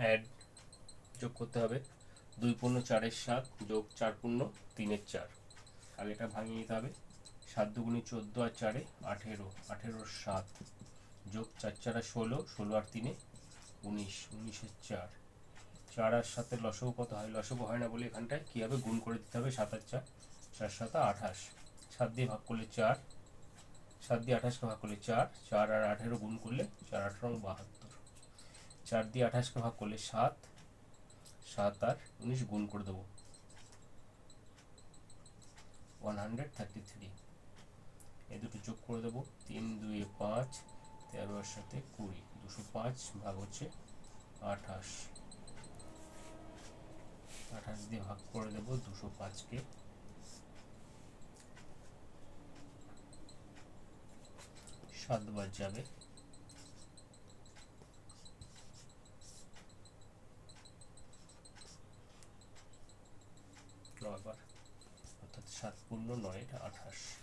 Add যোগ করতে হবে। 2 পূর্ণ 4-এর 7 যোগ 4 পূর্ণ 3-এর 4। আগে এটা ভাঙিয়ে নিতে হবে। 7 দুগুণে 14 আর 4-এ 18, 18-এর 7 যোগ 4 4 16, 16 আর 3-এ 19, 19-এর 4। 4 আর 7-এর লসাগু কত হয়? লসাগু হয় না বলে এখানটায় কী হবে? গুণ করে দিতে হবে। 7 আর 4, 4 7 28। 7 দিয়ে ভাগ করলে 4, 7 দিয়ে 28কে ভাগ করলে 4, 4 আর 18 গুণ করলে 4 18 72। 4 দিয়ে 28কে ভাগ করলে 7, 7 আর 19 গুণ করে দেবো 133। এই দুটো যোগ করে দেবো। 3 2 5, 13 এর সাথে 20, 205 ভাগ হচ্ছে 28। 28 দিয়ে ভাগ করে দেবো 205কে। 7 বার যাবে, 9 বার, অর্থাৎ 7 পূর্ণ 9 28।